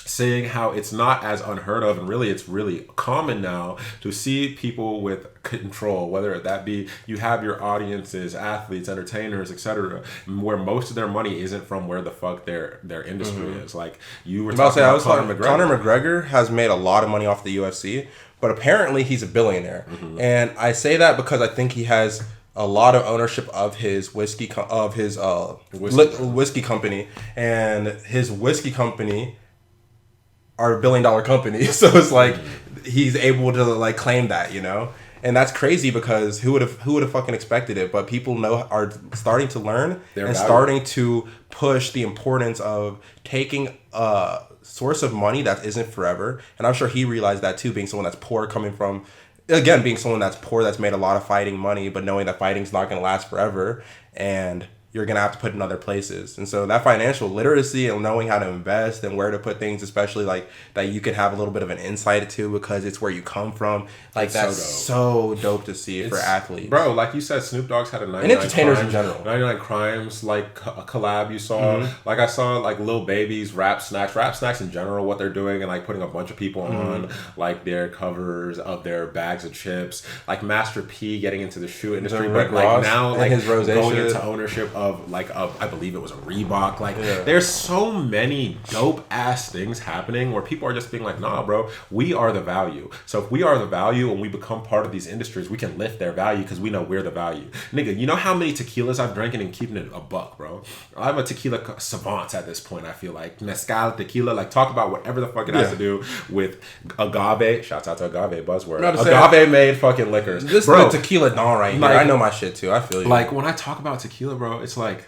seeing how it's not as unheard of, and really it's really common now to see people with control, whether that be you have your audiences, athletes, entertainers, etc., where most of their money isn't from where the fuck their industry is. Like you were talking about Conor McGregor. Conor McGregor has made a lot of money off the UFC, but apparently he's a billionaire. And I say that because I think he has a lot of ownership of his whiskey company, and his whiskey company are a $1 billion company, so it's like he's able to like claim that, you know, and that's crazy because who would have fucking expected it? But people are starting to learn and starting to push the importance of taking a source of money that isn't forever, and I'm sure he realized that too, being someone that's poor, being someone that's poor that's made a lot of fighting money, but knowing that fighting's not going to last forever, and you're going to have to put in other places. And so that financial literacy and knowing how to invest and where to put things, especially like that you could have a little bit of an insight to because it's where you come from. Like that's so dope to see for athletes. Bro, like you said, Snoop Dogg's had a 99 and entertainers in general. 99 Crimes, like a collab you saw. Like I saw like Lil Baby's Rap Snacks in general, what they're doing, and like putting a bunch of people on like their covers of their bags of chips. Like Master P getting into the shoe industry, but like now like his going into ownership of I believe it was a Reebok. Like there's so many dope ass things happening where people are just being like, nah, bro, we are the value. So if we are the value and we become part of these industries, we can lift their value because we know we're the value. Nigga, you know how many tequilas I've drinking and keeping it a buck, bro? I'm a tequila savant at this point. I feel like mezcal, tequila, like talk about whatever the fuck it has to do with agave. Shouts out to agave, buzzword. Agave made fucking liquors. This bro, is the tequila don right here. Like, I know my shit too. I feel you. Like when I talk about tequila, bro, it's like,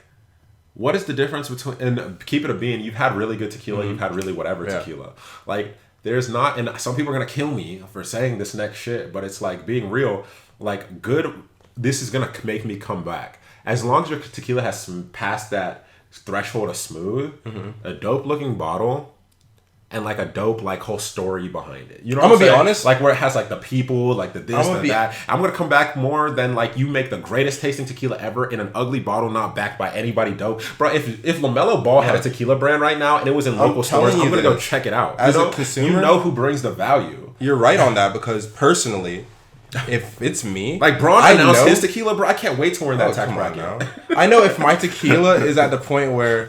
what is the difference between, and keep it a bean, you've had really good tequila, you've had really whatever tequila. Like there's not, and some people are gonna kill me for saying this next shit, but it's like being real, like good, this is gonna make me come back. As long as your tequila has passed that threshold of smooth, a dope looking bottle, and like a dope like whole story behind it. You know what I'm gonna be honest? Like where it has like the people, like the this and that. I'm gonna come back more than like you make the greatest tasting tequila ever in an ugly bottle not backed by anybody dope. Bro, if LaMelo Ball had a tequila brand right now and it was in local stores, I'm gonna go check it out. As a consumer, you know who brings the value. You're right on that because personally, if it's me, like Braun announced his tequila, bro. I can't wait to wear that tax bracket now. I know if my tequila is at the point where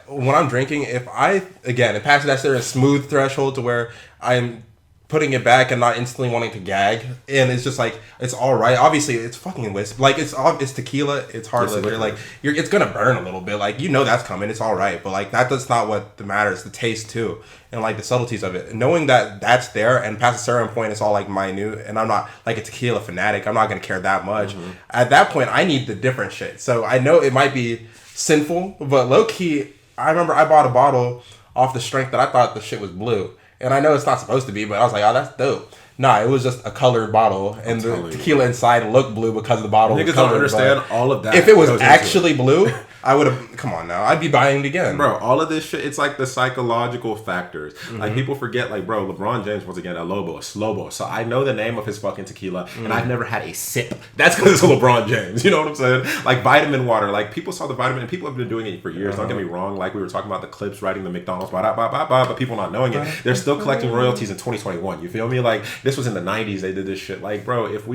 when I'm drinking, if it passes that certain smooth threshold to where I'm putting it back and not instantly wanting to gag, and it's just like it's all right. Obviously, it's fucking whiskey. Like it's tequila. It's hard liquor. Like it's gonna burn a little bit. Like that's coming. It's all right. But like that's not what matters. The taste too, and like the subtleties of it. Knowing that that's there and past a certain point, it's all like minute. And I'm not like a tequila fanatic. I'm not gonna care that much. At that point, I need the different shit. So I know it might be sinful, but low key, I remember I bought a bottle off the strength that I thought the shit was blue. And I know it's not supposed to be, but I was like, oh, that's dope. Nah, it was just a colored bottle, and the tequila inside looked blue because the bottle was colored. Niggas don't understand all of that. If it was actually blue, I would have. Come on now, I'd be buying it again, bro. All of this shit, it's like the psychological factors. Like people forget, like bro, LeBron James was again a Slobo. So I know the name of his fucking tequila, and I've never had a sip. That's because it's LeBron James. You know what I'm saying? Like vitamin water. Like people saw the vitamin, and people have been doing it for years. Don't get me wrong. Like we were talking about the Clips writing the McDonald's, but people not knowing it. They're still collecting royalties in 2021. You feel me? Like this was in the 90s. They did this shit. Like bro, if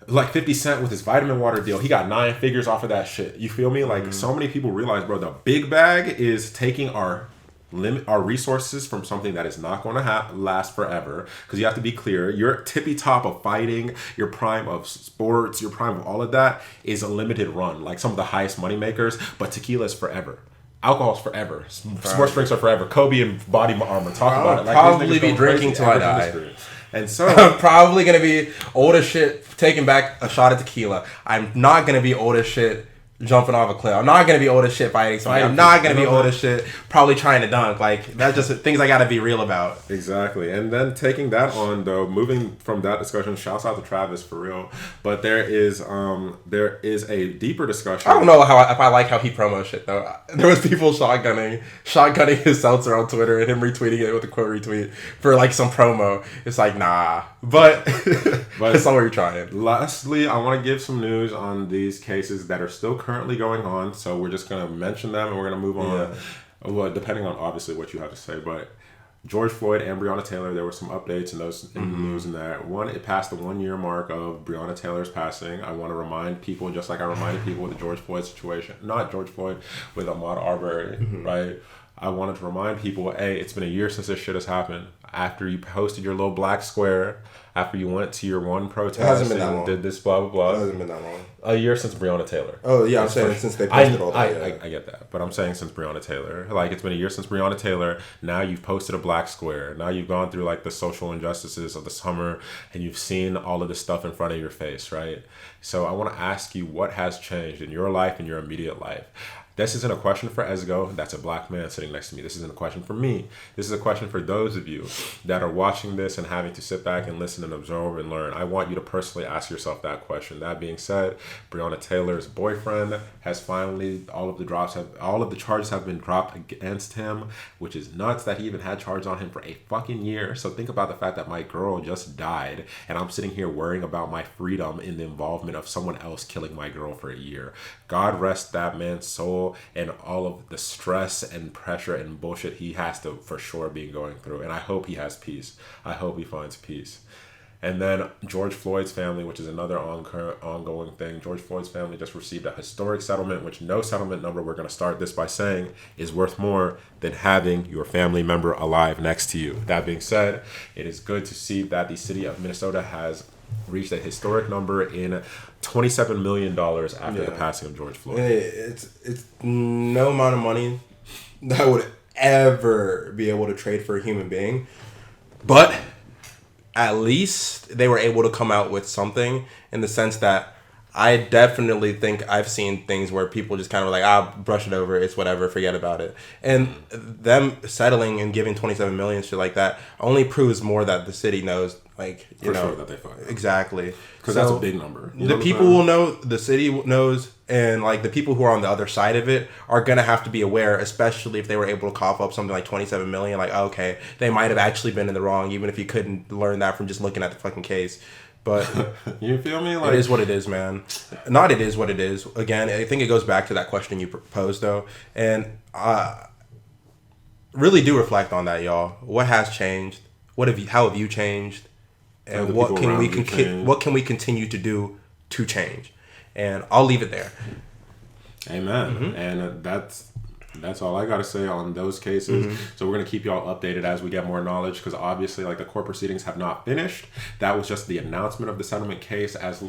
like 50 Cent with his vitamin water deal, he got 9 figures off of that shit. You feel me? Like so many people realize, bro, the big bag is taking our resources from something that is not going to last forever. Because you have to be clear, your tippy top of fighting, your prime of sports, your prime of all of that is a limited run. Like some of the highest money makers, but tequila is forever. Alcohol's forever. Sports drinks are forever. Kobe and body armor. Talk about it. Like, probably be drinking till I die. And so I'm probably gonna be old as shit taking back a shot of tequila. I'm not gonna be old as shit jumping off a cliff. I'm not gonna be old as shit fighting somebody. I'm not gonna be old as shit probably trying to dunk. Like that's just things I gotta be real about. Exactly. And then taking that on though, moving from that discussion, shouts out to Travis for real. But there is a deeper discussion. I don't know if I like how he promos shit though. There was people shotgunning his seltzer on Twitter and him retweeting it with a quote retweet for like some promo. It's like nah. But it's not what you're trying. Lastly, I want to give some news on these cases that are still currently going on. So we're just going to mention them and we're going to move on. Well, depending on obviously what you have to say. But George Floyd and Breonna Taylor, there were some updates in those in the news in that. One, it passed the 1 year mark of Breonna Taylor's passing. I want to remind people, just like I reminded people with the George Floyd situation, not George Floyd, with Ahmaud Arbery, right? I wanted to remind people, hey, it's been a year since this shit has happened. After you posted your little black square, after you went to your one protest and did this blah, blah, blah. It hasn't been that long. A year since Breonna Taylor. Oh, yeah, I'm saying since they posted all that. I get that, but I'm saying since Breonna Taylor. Like, it's been a year since Breonna Taylor. Now you've posted a black square. Now you've gone through, like, the social injustices of the summer, and you've seen all of this stuff in front of your face, right? So I want to ask you, what has changed in your life and your immediate life? This isn't a question for Esgo. That's a black man sitting next to me. This isn't a question for me. This is a question for those of you that are watching this and having to sit back and listen and absorb and learn. I want you to personally ask yourself that question. That being said, Breonna Taylor's boyfriend has finally, all of the charges have been dropped against him, which is nuts that he even had charges on him for a fucking year. So think about the fact that my girl just died and I'm sitting here worrying about my freedom in the involvement of someone else killing my girl for a year. God rest that man's soul and all of the stress and pressure and bullshit he has to for sure be going through. And I hope he has peace. I hope he finds peace. And then George Floyd's family, which is another ongoing thing. George Floyd's family just received a historic settlement, which no settlement number, we're going to start this by saying, is worth more than having your family member alive next to you. That being said, it is good to see that the city of Minnesota has reached a historic number in $27 million after the passing of George Floyd. It's no amount of money that would ever be able to trade for a human being. But at least they were able to come out with something, in the sense that I definitely think I've seen things where people just kind of like, brush it over, it's whatever, forget about it. And them settling and giving 27 million, shit like that, only proves more that the city knows, like, you know, sure that they find exactly. Because that's a big number. The people will know, the city knows, and like the people who are on the other side of it are gonna have to be aware, especially if they were able to cough up something like 27 million. Like, okay, they might have actually been in the wrong, even if you couldn't learn that from just looking at the fucking case. But you feel me? Like, it is what it is, man. Not it is what it is. Again, I think it goes back to that question you proposed, though, and really do reflect on that, y'all. What has changed? How have you changed? And what can we continue to do to change? And I'll leave it there. Amen. Mm-hmm. And that's all I got to say on those cases. Mm-hmm. So we're going to keep y'all updated as we get more knowledge, because obviously, like, the court proceedings have not finished. That was just the announcement of the settlement case. As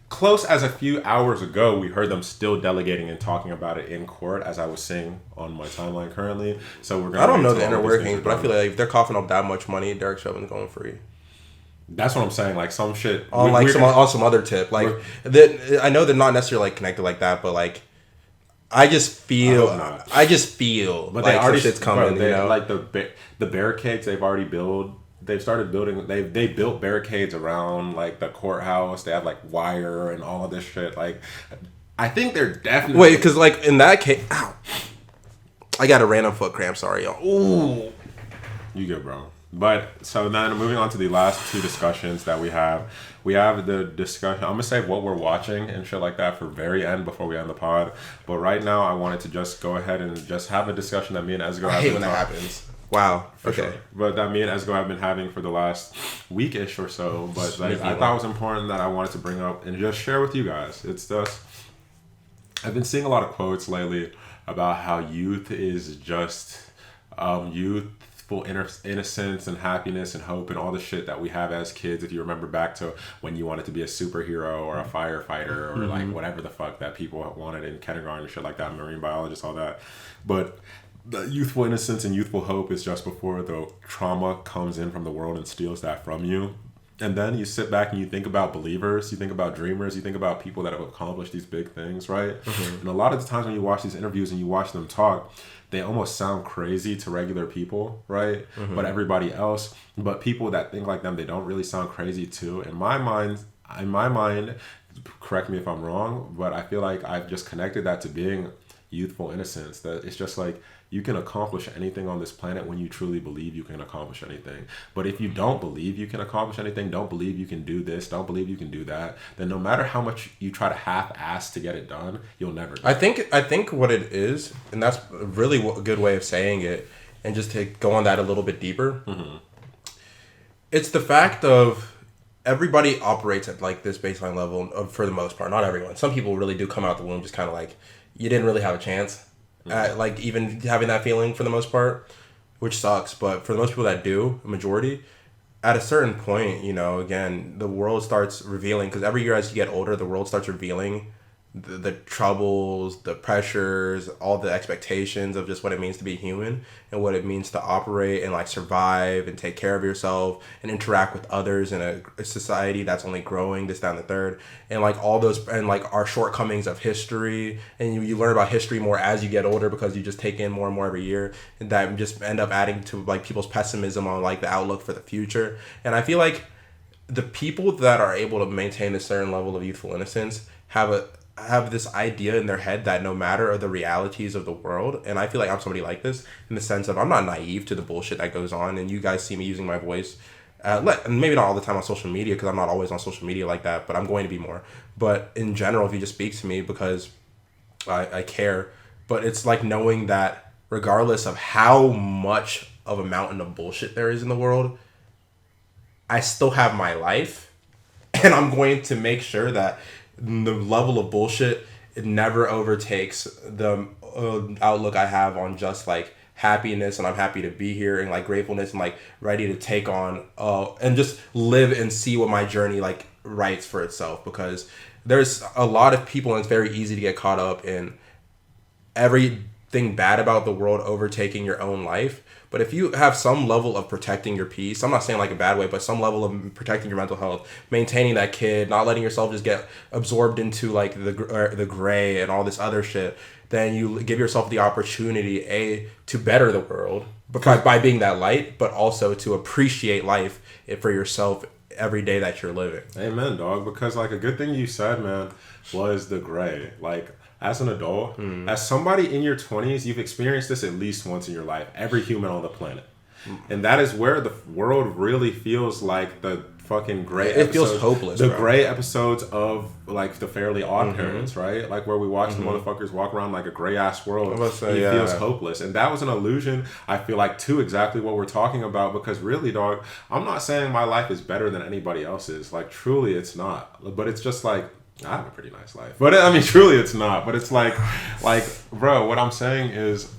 close as a few hours ago, we heard them still delegating and talking about it in court, as I was seeing on my timeline currently. So we're going. I don't know the inner workings, but I feel like if they're coughing up that much money, Derek Chauvin's going free. That's what I'm saying. Like, some shit on some other tip. Like, I know they're not necessarily like connected like that, but like, I just feel. But like they already shit's coming. Bro, you know, like the barricades they've already built. They've started building. They built barricades around like the courthouse. They have like wire and all of this shit. Like, I think they're definitely. Wait, because like in that case, ow, I got a random foot cramp. Sorry, y'all. Ooh, you good, bro? But so then moving on to the last two discussions that we have the discussion. I'm gonna save what we're watching and shit like that for very end before we end the pod. But right now, I wanted to just go ahead and just have a discussion that me and Esgo. I hate when that happens. Wow. For sure. But that me and Esgo have been having for the last week-ish or so. But like, I thought it was important that I wanted to bring up and just share with you guys. It's just, I've been seeing a lot of quotes lately about how youth is just youthful innocence and happiness and hope and all the shit that we have as kids. If you remember back to when you wanted to be a superhero or a firefighter or like whatever the fuck that people wanted in kindergarten and shit like that, marine biologist, all that. But the youthful innocence and youthful hope is just before the trauma comes in from the world and steals that from you. And then you sit back and you think about believers, you think about dreamers, you think about people that have accomplished these big things, right? Mm-hmm. And a lot of the times when you watch these interviews and you watch them talk, they almost sound crazy to regular people, right? Mm-hmm. But people that think like them, they don't really sound crazy too. In my mind, correct me if I'm wrong, but I feel like I've just connected that to being youthful innocence. That it's just like, you can accomplish anything on this planet when you truly believe you can accomplish anything. But if you don't believe you can accomplish anything, don't believe you can do this, don't believe you can do that, then no matter how much you try to half-ass to get it done, you'll never do it. I think what it is, and that's a really good way of saying it, and just to go on that a little bit deeper, it's the fact of everybody operates at like this baseline level for the most part. Not everyone. Some people really do come out the womb just kind of like, you didn't really have a chance. Like even having that feeling for the most part, which sucks, but for the most people that do, a majority, at a certain point, you know, again, the world starts revealing, because every year as you get older, the world starts revealing the troubles, the pressures, all the expectations of just what it means to be human and what it means to operate and like survive and take care of yourself and interact with others in a society that's only growing, this, that, and the third, and like all those, and like our shortcomings of history, and you learn about history more as you get older because you just take in more and more every year, and that just end up adding to like people's pessimism on like the outlook for the future. And I feel like the people that are able to maintain a certain level of youthful innocence have this idea in their head that no matter the realities of the world, and I feel like I'm somebody like this in the sense of I'm not naive to the bullshit that goes on, and you guys see me using my voice, maybe not all the time on social media because I'm not always on social media like that, but I'm going to be more. But in general, if you just speak to me because I care, but it's like knowing that regardless of how much of a mountain of bullshit there is in the world, I still have my life, and I'm going to make sure that the level of bullshit, it never overtakes the outlook I have on just like happiness, and I'm happy to be here, and like gratefulness, and like ready to take on and just live and see what my journey like writes for itself. Because there's a lot of people, and it's very easy to get caught up in everything bad about the world overtaking your own life. But if you have some level of protecting your peace, I'm not saying like a bad way, but some level of protecting your mental health, maintaining that kid, not letting yourself just get absorbed into like the gray and all this other shit, then you give yourself the opportunity to better the world by being that light, but also to appreciate life for yourself every day that you're living. Amen, dog. Because like a good thing you said, man, was the gray. Like, as an adult, as somebody in your 20s, you've experienced this at least once in your life. Every human on the planet. And that is where the world really feels like the fucking gray episodes. It feels hopeless, The gray episodes of, like, the Fairly Odd Parents, right? Like, where we watch the motherfuckers walk around like a gray-ass world. It feels hopeless. And that was an illusion, I feel like, to exactly what we're talking about. Because really, dog, I'm not saying my life is better than anybody else's. Like, truly, it's not. But it's just like, I have a pretty nice life. But I mean, truly it's not. But it's like, bro, what I'm saying is,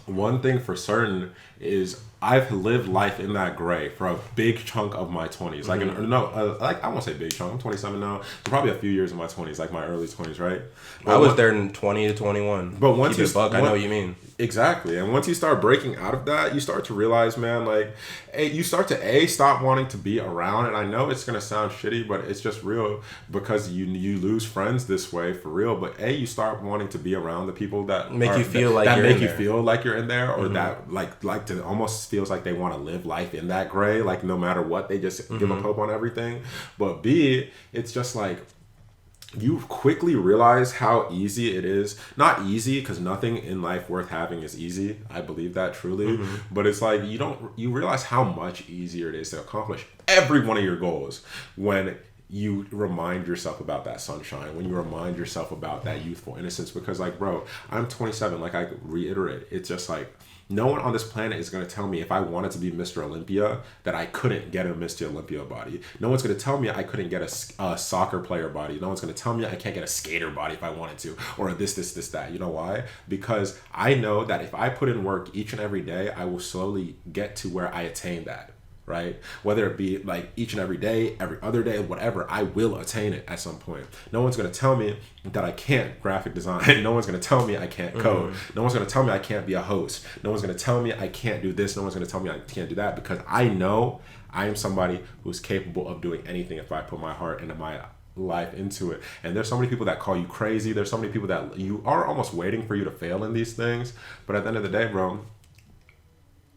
one thing for certain is I've lived life in that gray for a big chunk of my 20s. Like, I won't say big chunk. I'm 27 now. So probably a few years in my 20s, like my early 20s, right? But I was there in 20 to 21. But once you I know what you mean. Exactly. And once you start breaking out of that, you start to realize, man, like, you start to stop wanting to be around. And I know it's gonna sound shitty, but it's just real, because you lose friends this way for real. But you start wanting to be around the people that make you feel like you're in there, or that like to almost feels like they want to live life in that gray, like no matter what, they just give up hope on everything. But B, it's just like, you quickly realize how easy it is. Not easy, because nothing in life worth having is easy. I believe that truly. But it's like, you realize how much easier it is to accomplish every one of your goals when you remind yourself about that sunshine, when you remind yourself about that youthful innocence. Because like, bro, I'm 27. Like, I reiterate, it's just like, no one on this planet is going to tell me if I wanted to be Mr. Olympia that I couldn't get a Mr. Olympia body. No one's going to tell me I couldn't get a soccer player body. No one's going to tell me I can't get a skater body if I wanted to, or this, that. You know why? Because I know that if I put in work each and every day, I will slowly get to where I attain that. Right? Whether it be like each and every day, every other day, whatever, I will attain it at some point. No one's going to tell me that I can't graphic design. No one's going to tell me I can't code. No one's going to tell me I can't be a host. No one's going to tell me I can't do this. No one's going to tell me I can't do that, because I know I am somebody who's capable of doing anything if I put my heart into my life into it. And there's so many people that call you crazy. There's so many people that you are almost waiting for you to fail in these things. But at the end of the day, bro,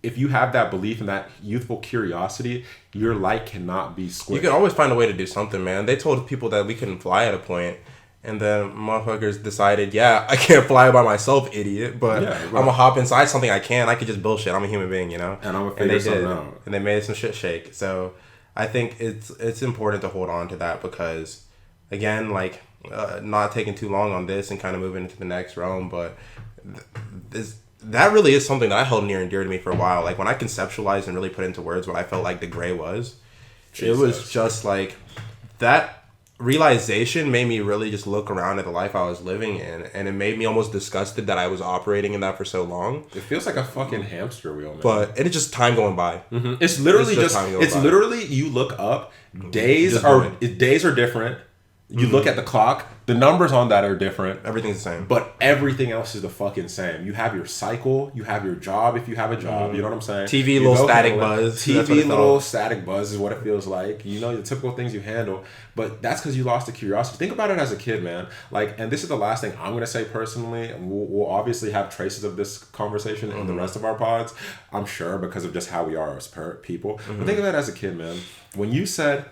if you have that belief and that youthful curiosity, your light cannot be squished. You can always find a way to do something, man. They told people that we couldn't fly at a point, and then motherfuckers decided, I can't fly by myself, idiot, but I'm gonna hop inside something I can. I could just bullshit. I'm a human being, you know? And I'm gonna figure something out. And they made some shit shake. So I think it's important to hold on to that, because, again, like, not taking too long on this and kind of moving into the next realm, but that really is something that I held near and dear to me for a while. Like, when I conceptualized and really put into words what I felt like the gray was, it was just like, that realization made me really just look around at the life I was living in, and it made me almost disgusted that I was operating in that for so long. It feels like a fucking hamster wheel, man. But it's just time going by. It's literally literally, you look up, days are different. You look at the clock, the numbers on that are different. Everything's the same. But everything else is the fucking same. You have your cycle, you have your job if you have a job, you know what I'm saying? TV, little static buzz. TV, little static buzz is what it feels like. You know, the typical things you handle. But that's because you lost the curiosity. Think about it as a kid, man. Like, and this is the last thing I'm going to say personally. We'll obviously have traces of this conversation in the rest of our pods, I'm sure, because of just how we are as people. But think of it as a kid, man. When you said,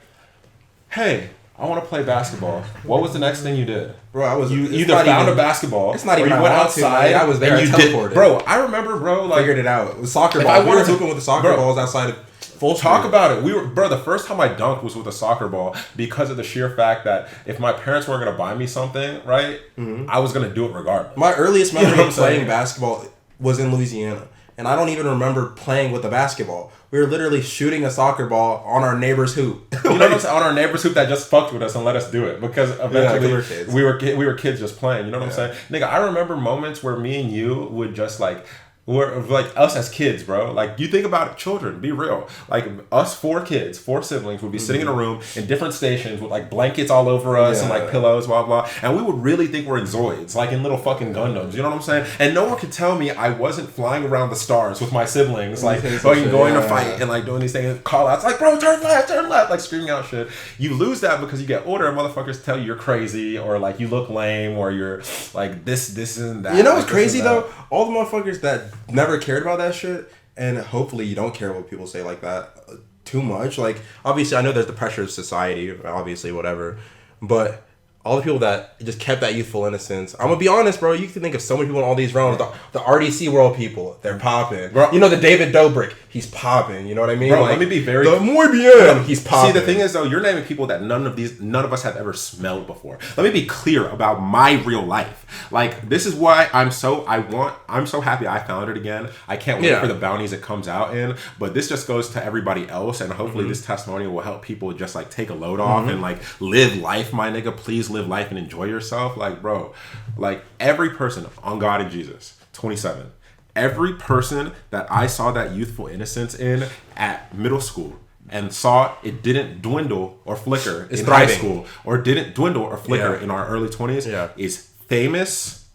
hey, I want to play basketball, what was the next thing you did? Bro, you either found a basketball, it's not even or you went outside. I was there. I teleported. Bro, I remember, bro, like, figured it out. It was soccer ball. We were hooping with the soccer balls outside of full street. Talk about it. The first time I dunked was with a soccer ball, because of the sheer fact that if my parents weren't going to buy me something, right, I was going to do it regardless. My earliest memory of playing basketball was in Louisiana. and I don't even remember playing with a basketball. We were literally shooting a soccer ball on our neighbor's hoop. You know what I'm saying? On our neighbor's hoop that just fucked with us and let us do it. Because eventually we were kids just playing. You know what I'm saying? Nigga, I remember moments where me and you would just like... We're like us as kids, bro. Like you think about it, children, be real. Like us 4 kids, 4 siblings would be sitting in a room in different stations with like blankets all over us and like pillows, blah blah. And we would really think we're in Zoids, like in little fucking Gundams. You know what I'm saying? And no one could tell me I wasn't flying around the stars with my siblings, like fucking going to fight and like doing these things, call outs like, bro, turn left, like screaming out shit. You lose that because you get older and motherfuckers tell you you're crazy or like you look lame or you're like this and that. You know what's crazy though? All the motherfuckers that never cared about that shit, and hopefully you don't care what people say like that too much. Like, obviously, I know there's the pressure of society, obviously, whatever, but all the people that just kept that youthful innocence. I'm gonna be honest, bro. You can think of so many people in all these realms. The RDC World people, they're popping. Bro, you know the David Dobrik, he's popping. You know what I mean? Bro, like, let me be very. The Muy Bien, he's popping. See, the thing is though, you're naming people that none of us have ever smelled before. Let me be clear about my real life. Like, this is why I'm so happy I found it again. I can't wait for the bounties it comes out in. But this just goes to everybody else, and hopefully this testimonial will help people just like take a load off and like live life, my nigga. Please live life and enjoy yourself. Like, bro, like every person on God and Jesus, 27. Every person that I saw that youthful innocence in at middle school and saw it didn't dwindle or flicker in high school, or didn't dwindle or flicker in our early 20s is famous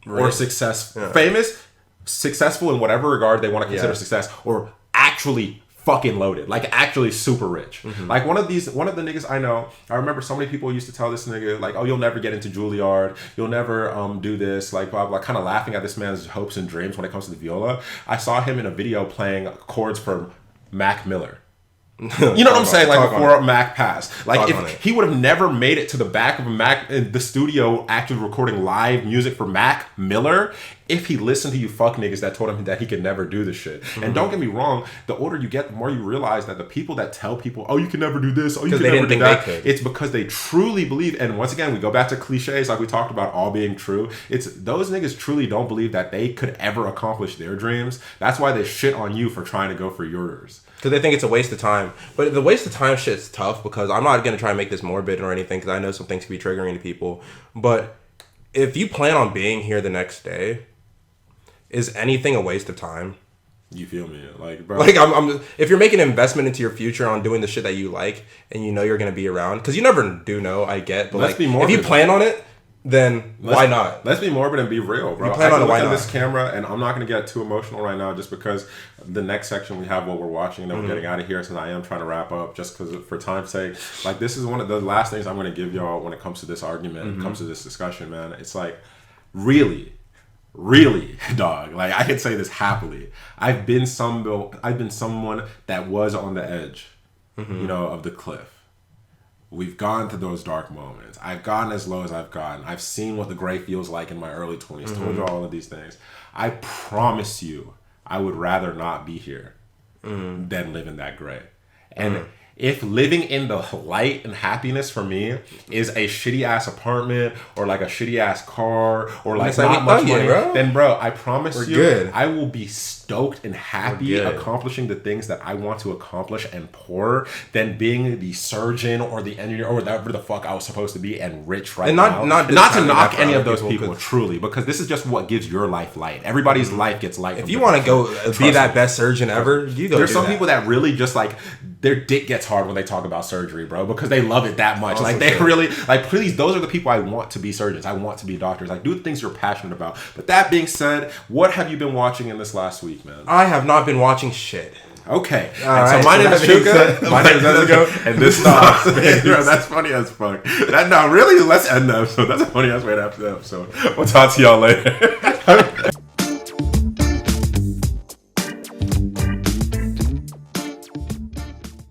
or successful. Famous, successful in whatever regard they want to consider success, or actually fucking loaded, like actually super rich. Like one of the niggas I know, I remember so many people used to tell this nigga like, oh, you'll never get into Juilliard, you'll never do this, like blah blah, kind of laughing at this man's hopes and dreams when it comes to the viola. I saw him in a video playing chords for Mac Miller. You know what I'm saying? Like before Mac passed. Like if he would have never made it to the back of a Mac in the studio actually recording live music for Mac Miller if he listened to you fuck niggas that told him that he could never do this shit. And don't get me wrong, the older you get, the more you realize that the people that tell people, oh, you can never do this, oh, you can never do that, it's because they truly believe. And once again, we go back to cliches like we talked about all being true. It's those niggas truly don't believe that they could ever accomplish their dreams. That's why they shit on you for trying to go for yours. Because they think it's a waste of time. But the waste of time shit's tough, because I'm not going to try and make this morbid or anything, because I know some things can be triggering to people. But if you plan on being here the next day, is anything a waste of time? You feel me? Like, bro. Like, I'm if you're making an investment into your future on doing the shit that you like, and you know you're going to be around, because you never do know, I get. But like, if you plan on it, then why not? Let's be morbid and be real, bro. I can look at this camera, and I'm not going to get too emotional right now, just because the next section we have what we're watching, and then we're getting out of here, since I am trying to wrap up, just because for time's sake. Like, this is one of the last things I'm going to give y'all when it comes to this argument, comes to this discussion, man. It's like, really, dog. Like, I can say this happily. I've been someone that was on the edge, you know, of the cliff. We've gone to those dark moments. I've gotten as low as I've gotten. I've seen what the gray feels like in my early 20s. Told you all of these things. I promise you, I would rather not be here than live in that gray. And if living in the light and happiness for me is a shitty ass apartment or like a shitty ass car or like not much money, then bro, I promise you, I will be stoked and happy accomplishing the things that I want to accomplish and poorer than being the surgeon or the engineer or whatever the fuck I was supposed to be and rich right now. Not to knock any of those people truly, because this is just what gives your life light. Everybody's life gets light. If you want to go be that best surgeon ever, you go. There's some people that really just like their dick gets hard when they talk about surgery, bro, because they love it that much. Like, they really, like, please, those are the people I want to be surgeons. I want to be doctors. Like, do the things you're passionate about. But that being said, what have you been watching in this last week, man? I have not been watching shit. Okay. So my name is Chuka. My name is Ezigo. And this stops. That's funny as fuck. Really? Let's end the episode. That's a funny ass way to end the episode. We'll talk to y'all later.